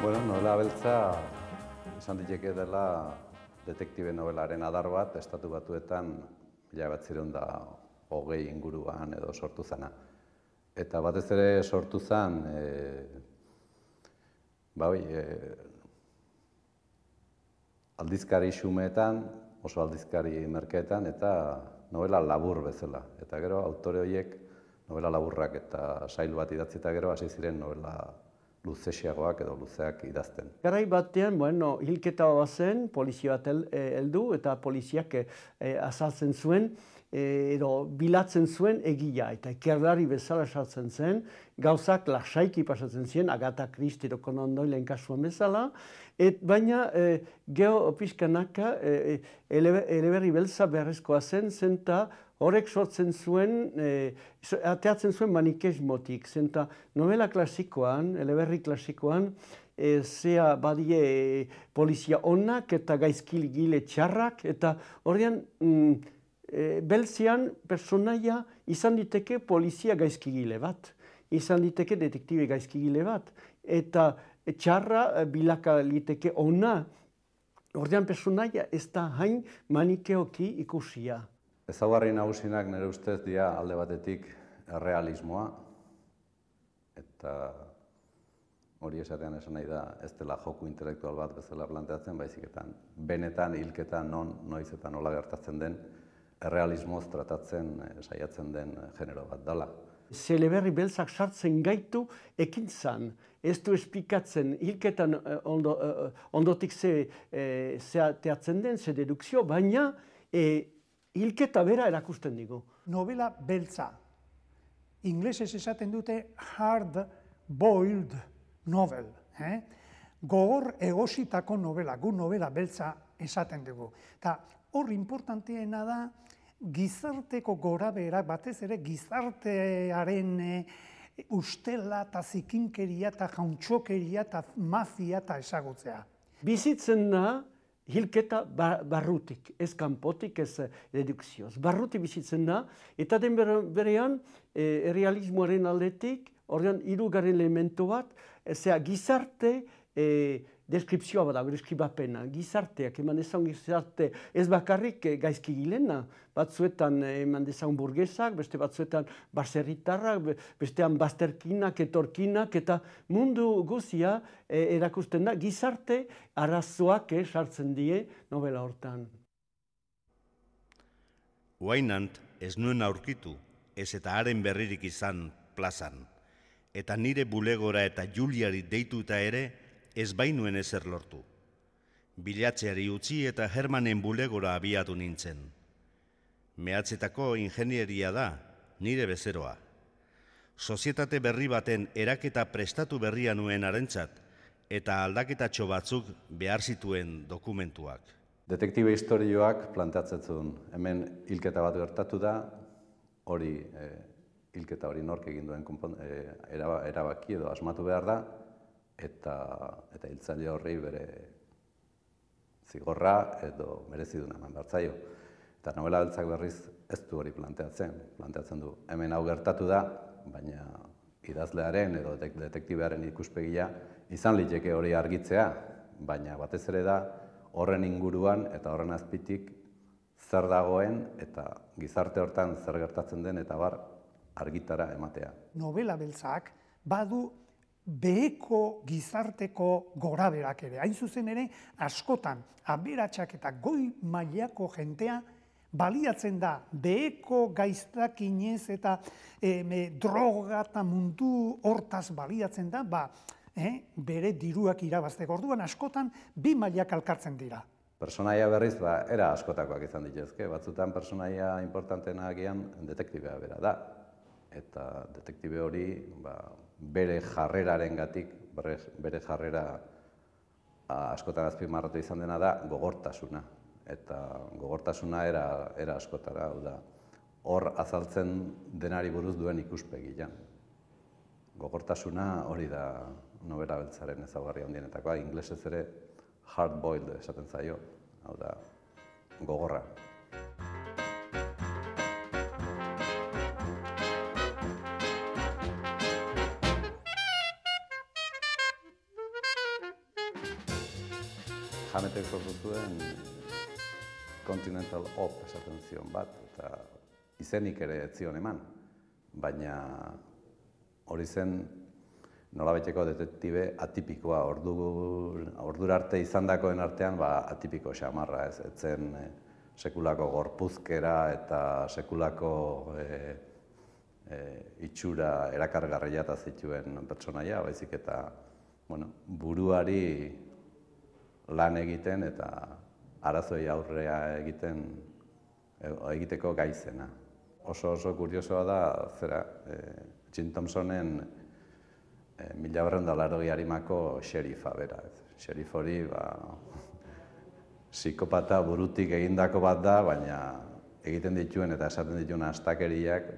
Bueno, novela beltza izan diteke dela detektibe novelaren adar bat, Estatu Batuetan 1920 inguruan edo sortu zana. Eta batez ere sortu zen, aldizkari xumeetan, oso aldizkari merkeetan eta novela labur bezala. Eta gero autore horiek novela laburrak eta sail bat idatzi eta gero hasi ziren novela luzexeagoak edo luzeak idazten. Garai batean, hilketa bazen, polizia bat heldu eta poliziak azaltzen zuen edo bilatzen zuen egia eta ikerlari bezala sartzen zen, gauzak lasaiki pasatzen ziren, Agatha Christie edo Conan Doylen kasuan bezala, baina geho pixkanaka eleberri beltza beharrezkoa zen, zenta horrek sortzen zuen, ateatzen zuen manikesmotik, zenta novela klasikoan, eleberri klasikoan, zea badie polizia onak eta gaizkile txarrak, eta horrean beltzean personaia izan diteke polizia gaizkigile bat, izan diteke detektibe gaizkigile bat, eta txarra bilaka liteke ona, horrean personaia ez da hain manikeoki ikusia. Ezaugarri nagusinak nire ustez dira alde batetik errealismoa, eta hori esatean esan nahi da ez dela joku intelektual bat bezala planteatzen, baiziketan benetan hilketan noiz eta nola gertatzen den errealismoz tratatzen saiatzen den genero bat dela. Eleberri beltzak sartzen gaitu ekintzan, ez du esplikatzen hilketan ondotik ze teatzen den, ze dedukzio, baina hilketa bera erakusten digu. Novela beltza. Inglesez esaten dute hard-boiled novel. Gogor egositako novela, gu novela beltza esaten dugu. Eta hor importanteena da gizarteko gorabehera, batez ere gizartearen ustela eta zikinkeria eta jauntxokeria eta mafia eta ezagutzea. Bizitzen da hilketa barrutik, ez kanpotik, ez dedukzioz. Barrutik bizitzen da, eta den berean, errealismoaren aldetik, ordean hirugarren elementu bat, gizarte deskripzioa bada, deskribapena, gizarteak, eman dezagun gizarte ez bakarrik gaizkigilena, batzuetan eman dezagun burgesak, beste batzuetan baserritarrak, bestean bazterkinak, etorkinak, eta mundu guzia erakusten da, gizarte arazoak sartzen die novela hortan. Oainant ez nuen aurkitu, ez eta haren berririk izan plazan, eta nire bulegora eta Juliari deituta ere, ez bainuen ezer lortu. Bilatzeari utzi eta Hermanen bulegora abiatu nintzen. Mehatzetako ingenieria da, nire bezeroa. Sozietate berri baten eraketa prestatu berria nuen harentzat, eta aldaketatxo batzuk behar zituen dokumentuak. Detektibe historioak planteatzen zuen, hemen hilketa bat gertatu da, hilketa hori nork egin duen erabaki edo asmatu behar da, eta hiltzaile horri bere zigorra edo mereziduna eman behar zaio. Eta novela beltzak berriz ez du hori planteatzen du. Hemen hau gertatu da, baina idazlearen edo detektibearen ikuspegia izan liteke hori argitzea, baina batez ere da horren inguruan eta horren azpitik zer dagoen eta gizarte hortan zer gertatzen den eta bar argitara ematea. Novela beltzak badu beheko gizarteko goraberak ere. Hain zuzen ere, askotan, aberatsak eta goi mailako jentea baliatzen da beheko gaiztakinez eta droga eta mundu hortaz baliatzen da, bere diruak irabazteko. Orduan askotan bi mailak alkartzen dira. Personaia berriz, era askotakoak izan dituzke. Batzutan personaia importanteena agian detektibea bera da. Eta detektibe hori bere jarrerarengatik, bere jarrera askotan azpimarratu izan dena da gogortasuna. Eta gogortasuna era askotara, hor azaltzen denari buruz duen ikuspegian. Gogortasuna hori da novela beltzaren ezaugarri handienetakoa, inglesez ere hard-boiled esaten zaio, hau da gogorra. Hametek sortu zuen Continental Op esaten zion bat, eta izenik ere ez zion eman, baina hori zen nolabaiteko detektibe atipikoa, ordura arte izandakoen artean atipiko xamarra, ez zen sekulako gorpuzkera eta sekulako itxura erakargarria eta zituen pertsonaia, baizik eta buruari lan egiten eta arazoei aurrea egiteko gaizena. Oso kuriosoa da, Jim Thompsonen 1980ko xerifa bera. Xerif hori psikopata burutik egindako bat da, baina egiten dituen eta esaten dituen astakeriak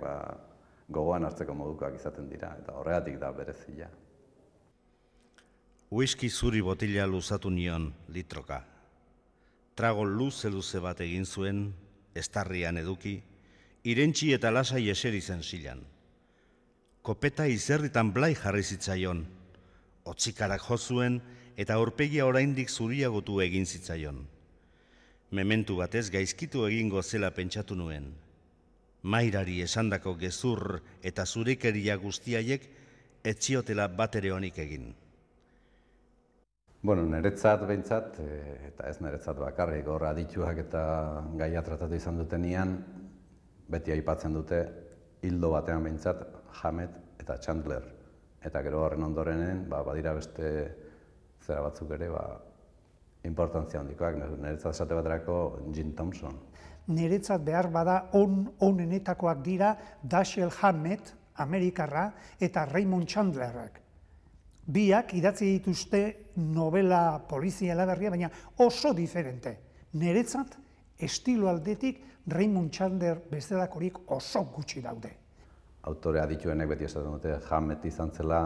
gogoan hartzeko modukoak izaten dira, eta horregatik da berezia. Whisky zuri botila luzatu nion litroka. Trago luze bat egin zuen, estarrian eduki, irentsi eta lasai eseri zen zilan. Kopeta izerritan blai jarri zitzaion, hotzikarak jo zuen eta aurpegia oraindik zuriagotu egin zitzaion. Mementu batez gaizkitu egingo zela pentsatu nuen. Mairari esandako gezur eta zurikeria guztiaiek ez ziotela bat ere onik egin. Niretzat behintzat, eta ez niretzat bakarrik, hor adituak eta gaia tratatu izan dutenean, beti aipatzen dute hildo batean behintzat Hammett eta Chandler. Eta gero horren ondorenen, badira beste zera batzuk ere, importantzia handikoak, niretzat esate baterako Jim Thompson. Niretzat behar bada onenetakoak dira Dashiell Hammett, Amerikarra, eta Raymond Chandlerrak. Biak idatzi dituzte novela polizia eleberria, baina oso diferente. Niretzat, estilo aldetik, Raymond Chandler bestelakorik oso gutxi daude. Autore adituenek beti esaten dute, Hammett izan zela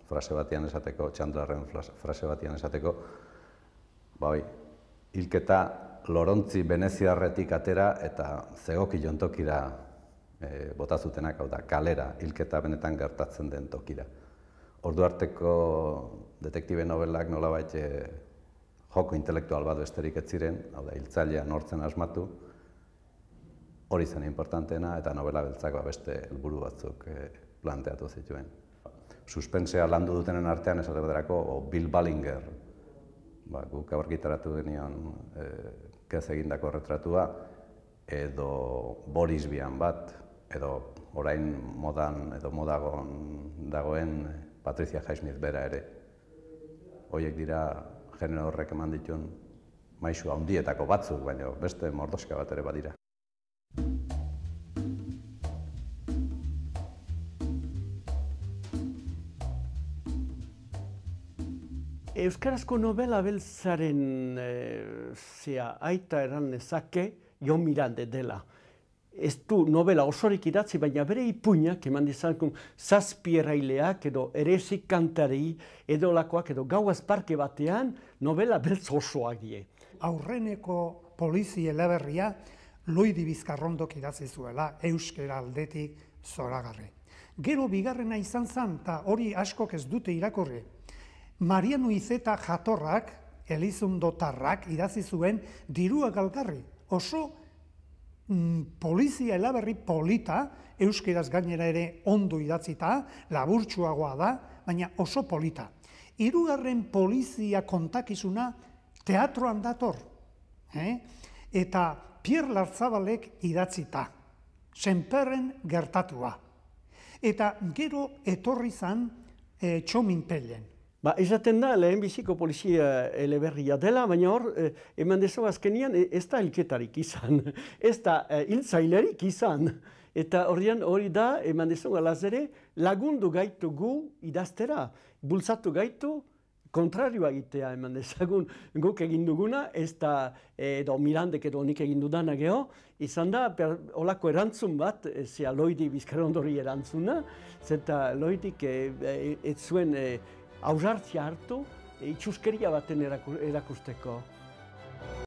frase batian esateko, Chandlerren frase batian esateko, hilketa lorontzi veneziarretik atera eta zegoki jontokira bota zutenak, hau da, kalera, hilketa benetan gertatzen den tokira. Ordu arteko detektibe novelak nolabait joko intelektual bat besterik ez ziren, hau da, hiltzailea nortzen asmatu, hori zen importanteena eta novela beltzak beste helburu batzuk planteatu zituen. Suspensea landu dutenen artean esate baterako Bill Ballinger, guk aurkitaratu genion Kez egindako retratua, edo Boris Vian bat, edo orain modan edo modagon dagoen Patricia Highsmith bera ere. Horiek dira genero horrek eman dituen maisu handietako batzuk, baina beste mordoska bat ere badira. Euskarazko novela beltzaren aita eran nezake Jon Miranda dela. Ez du novela osorik idatzi, baina bere ipuinak eman dizakun zazpieraileak edo erezik kantari edo lakoak edo gauaz parke batean novela beltz osoak die. Aurreneko polizia eleberria Loidi Bizkarrondok idatzi zuela, euskera aldetik zoragarri. Gero bigarrena izan zen, eta hori askok ez dute irakurri. Mariano Izeta jatorrak, Elizondotarrak idatzi zuen Dirua Galgarri. Oso polizia eleberri polita, euskeraz gainera ere ondo idatzita, laburtsuagoa da, baina oso polita. Hirugarren polizia kontakizuna teatroan dator. Eta Pierre Larzabalek idatzita, Senperren gertatua. Eta gero etorri zan Txomin Pellen. Esaten da, lehenbiziko polizia eleberria dela, baina hor, eman dezu azkenian, ez da hilketarik izan, ez da hiltzailerik izan. Eta hori da, eman dezu alaz ere, lagundu gaitu gu idaztera, bultzatu gaitu, kontrarioa egitea eman dezagun guk egin duguna, ez da edo Mirandek edo nik egin dudana geho, izan da, olako erantzun bat, zea Loidi Bizkarrondori erantzuna, zeta Loidik ez zuen ausartzia hartu, itxuskeria baten erakusteko.